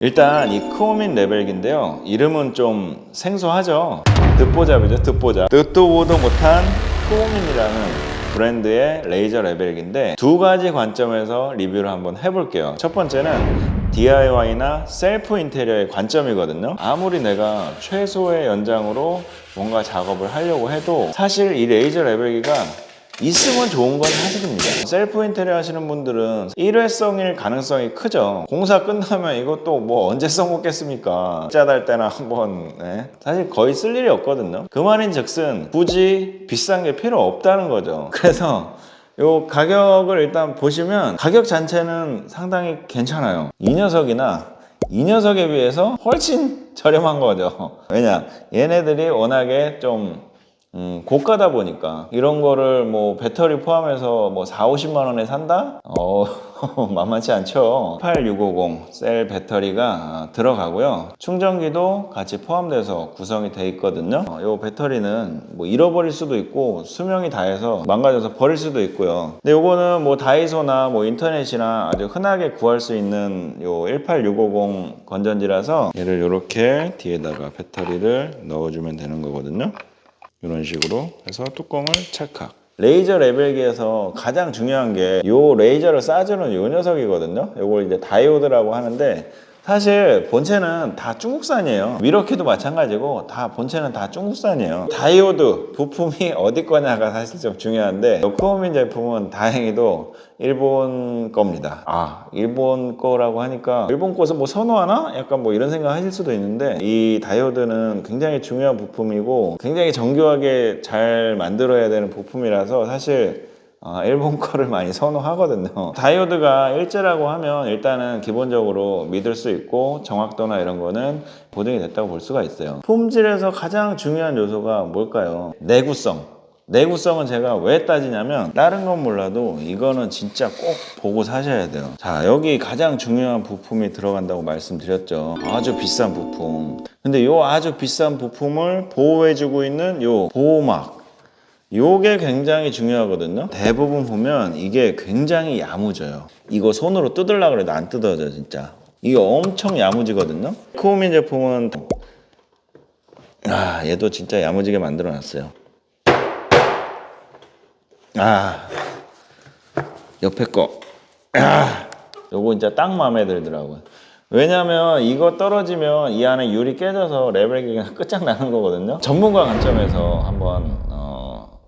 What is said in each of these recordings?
일단 이 크오민 레벨기인데요, 이름은 좀 생소하죠. 듣보잡이죠. 듣보잡. 듣도 보도 못한 크오민이라는 브랜드의 레이저 레벨기인데, 두 가지 관점에서 리뷰를 한번 해볼게요. 첫 번째는 DIY나 셀프 인테리어의 관점이거든요. 아무리 내가 최소의 연장으로 뭔가 작업을 하려고 해도 사실 이 레이저 레벨기가 있으면 좋은 건 사실입니다. 셀프 인테리어 하시는 분들은 일회성일 가능성이 크죠. 공사 끝나면 이것도 뭐 언제 써먹겠습니까? 짜달 때나 한번 사실 거의 쓸 일이 없거든요. 그 말인 즉슨 굳이 비싼 게 필요 없다는 거죠. 그래서 요 가격을 일단 보시면 가격 자체는 상당히 괜찮아요. 이 녀석에 비해서 훨씬 저렴한 거죠. 왜냐, 얘네들이 워낙에 좀 고가다 보니까 이런 거를 뭐 배터리 포함해서 뭐 4, 50만 원에 산다? 만만치 않죠. 8650 셀 배터리가 들어가고요. 충전기도 같이 포함돼서 구성이 돼 있거든요. 이 배터리는 뭐 잃어버릴 수도 있고 수명이 다해서 망가져서 버릴 수도 있고요. 근데 요거는 뭐 다이소나 뭐 인터넷이나 아주 흔하게 구할 수 있는 요 18650 건전지라서 얘를 이렇게 뒤에다가 배터리를 넣어주면 되는 거거든요. 이런 식으로 해서 뚜껑을 찰칵. 레이저 레벨기에서 가장 중요한 게 요 레이저를 쏴주는 요 녀석이거든요. 요걸 이제 다이오드라고 하는데, 사실 본체는 다 중국산이에요. 미러키도 마찬가지고 다 본체는 다 중국산이에요. 다이오드 부품이 어디 거냐가 사실 좀 중요한데, 크오민 제품은 다행히도 일본 겁니다. 일본 거라고 하니까 일본 거서 뭐 선호하나? 약간 뭐 이런 생각 하실 수도 있는데, 이 다이오드는 굉장히 중요한 부품이고 굉장히 정교하게 잘 만들어야 되는 부품이라서 사실 일본 거를 많이 선호하거든요. 다이오드가 일제라고 하면 일단은 기본적으로 믿을 수 있고 정확도나 이런 거는 보증이 됐다고 볼 수가 있어요. 품질에서 가장 중요한 요소가 뭘까요? 내구성은 제가 왜 따지냐면, 다른 건 몰라도 이거는 진짜 꼭 보고 사셔야 돼요. 자, 여기 가장 중요한 부품이 들어간다고 말씀드렸죠. 아주 비싼 부품. 근데 요 아주 비싼 부품을 보호해주고 있는 요 보호막, 요게 굉장히 중요하거든요. 대부분 보면 이게 굉장히 야무져요. 이거 손으로 뜯으려고 해도 안 뜯어져 진짜. 이게 엄청 야무지거든요. 크오민 제품은 얘도 진짜 야무지게 만들어 놨어요. 옆에 거 요거 진짜 딱 마음에 들더라고요. 왜냐면 이거 떨어지면 이 안에 유리 깨져서 레벨기가 끝장나는 거거든요. 전문가 관점에서 한번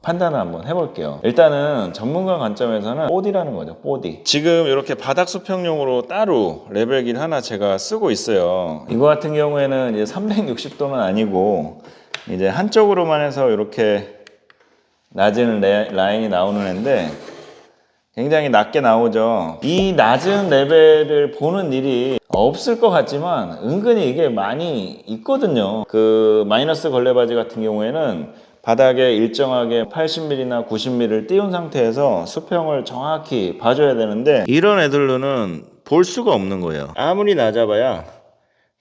판단을 한번 해볼게요. 일단은 전문가 관점에서는 보디라는 거죠. 보디. 지금 이렇게 바닥 수평용으로 따로 레벨기를 하나 제가 쓰고 있어요. 이거 같은 경우에는 이제 360도는 아니고 이제 한쪽으로만 해서 이렇게 낮은 라인이 나오는 애인데, 굉장히 낮게 나오죠. 이 낮은 레벨을 보는 일이 없을 것 같지만 은근히 이게 많이 있거든요. 그 마이너스 걸레바지 같은 경우에는 바닥에 일정하게 80mm나 90mm를 띄운 상태에서 수평을 정확히 봐줘야 되는데, 이런 애들로는 볼 수가 없는 거예요. 아무리 낮아봐야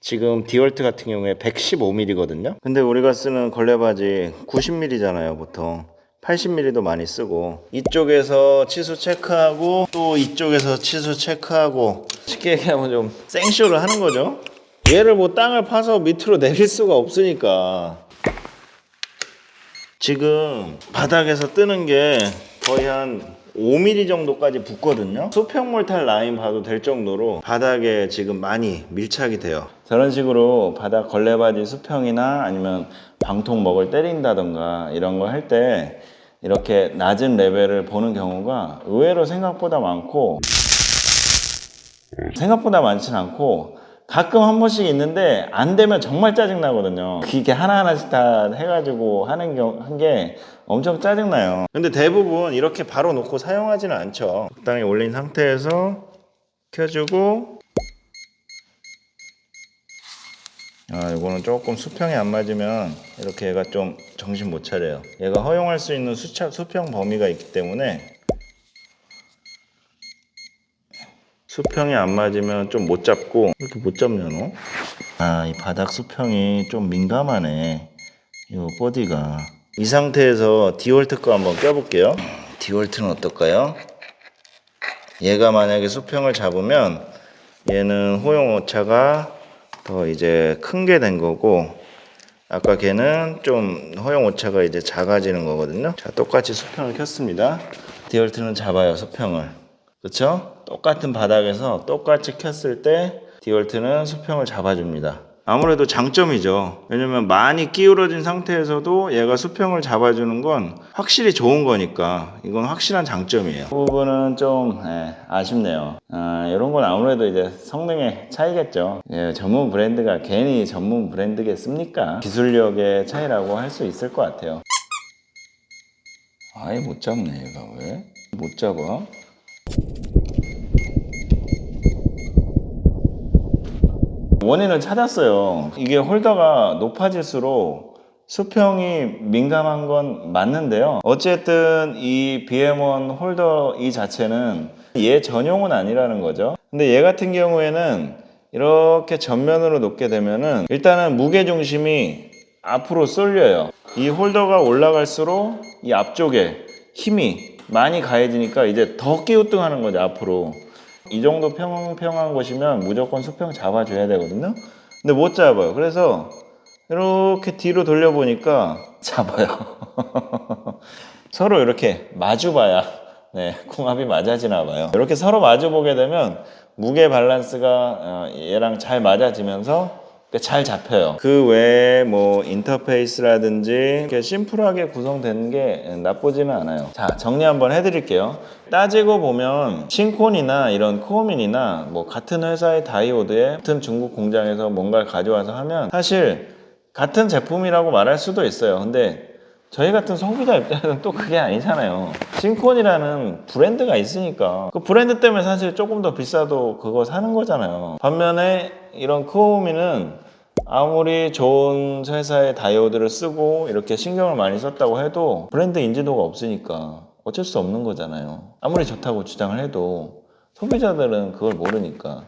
지금 디월트 같은 경우에 115mm거든요. 근데 우리가 쓰는 걸레바지 90mm잖아요 보통. 80mm도 많이 쓰고, 이쪽에서 치수 체크하고 또 이쪽에서 치수 체크하고, 쉽게 얘기하면 좀 생쇼를 하는 거죠. 얘를 뭐 땅을 파서 밑으로 내릴 수가 없으니까. 지금 바닥에서 뜨는 게 거의 한 5mm 정도까지 붙거든요. 수평몰탈 라인 봐도 될 정도로 바닥에 지금 많이 밀착이 돼요. 저런 식으로 바닥 걸레바지 수평이나 아니면 방통목을 때린다던가 이런 거 할 때 이렇게 낮은 레벨을 보는 경우가 의외로 생각보다 많진 않고 가끔 한 번씩 있는데, 안 되면 정말 짜증나거든요. 이게 하나하나씩 다 해가지고 한 게 엄청 짜증나요. 근데 대부분 이렇게 바로 놓고 사용하지는 않죠. 적당히 올린 상태에서 켜주고, 이거는 조금 수평이 안 맞으면 이렇게 얘가 좀 정신 못 차려요. 얘가 허용할 수 있는 수평 범위가 있기 때문에 수평이 안 맞으면 좀 못 잡고. 이렇게 못 잡냐 너? 이 바닥 수평이 좀 민감하네, 이 보디가. 이 상태에서 디월트 거 한번 껴볼게요. 디월트는 어떨까요? 얘가 만약에 수평을 잡으면 얘는 호용 오차가 더 이제 큰 게 된 거고, 아까 걔는 좀 허용 오차가 이제 작아지는 거거든요. 자, 똑같이 수평을 켰습니다. 디월트는 잡아요, 수평을. 그렇죠? 똑같은 바닥에서 똑같이 켰을 때 디월트는 수평을 잡아줍니다. 아무래도 장점이죠. 왜냐면 많이 기울어진 상태에서도 얘가 수평을 잡아주는 건 확실히 좋은 거니까 이건 확실한 장점이에요. 그 부분은 좀 아쉽네요. 이런 건 아무래도 이제 성능의 차이겠죠. 예, 전문 브랜드가 괜히 전문 브랜드겠습니까? 기술력의 차이라고 할 수 있을 것 같아요. 아예 못 잡네, 얘가 왜? 못 잡아? 원인을 찾았어요. 이게 홀더가 높아질수록 수평이 민감한 건 맞는데요. 어쨌든 이 BM1 홀더 이 자체는 얘 전용은 아니라는 거죠. 근데 얘 같은 경우에는 이렇게 전면으로 놓게 되면은 일단은 무게중심이 앞으로 쏠려요. 이 홀더가 올라갈수록 이 앞쪽에 힘이 많이 가해지니까 이제 더 끼우뚱하는 거죠, 앞으로. 이 정도 평평한 곳이면 무조건 수평 잡아줘야 되거든요. 근데 못 잡아요. 그래서 이렇게 뒤로 돌려보니까 잡아요. 서로 이렇게 마주봐야 궁합이 맞아지나 봐요. 이렇게 서로 마주보게 되면 무게 밸런스가 얘랑 잘 맞아지면서 잘 잡혀요. 그 외에 뭐 인터페이스라든지 이렇게 심플하게 구성된 게 나쁘지는 않아요. 자, 정리 한번 해드릴게요. 따지고 보면 신콘이나 이런 코어민이나 뭐 같은 회사의 다이오드에 같은 중국 공장에서 뭔가를 가져와서 하면 사실 같은 제품이라고 말할 수도 있어요. 근데 저희 같은 소비자 입장에서는 또 그게 아니잖아요. 신콘이라는 브랜드가 있으니까 그 브랜드 때문에 사실 조금 더 비싸도 그거 사는 거잖아요. 반면에 이런 코오미는 아무리 좋은 회사의 다이오드를 쓰고 이렇게 신경을 많이 썼다고 해도 브랜드 인지도가 없으니까 어쩔 수 없는 거잖아요. 아무리 좋다고 주장을 해도 소비자들은 그걸 모르니까.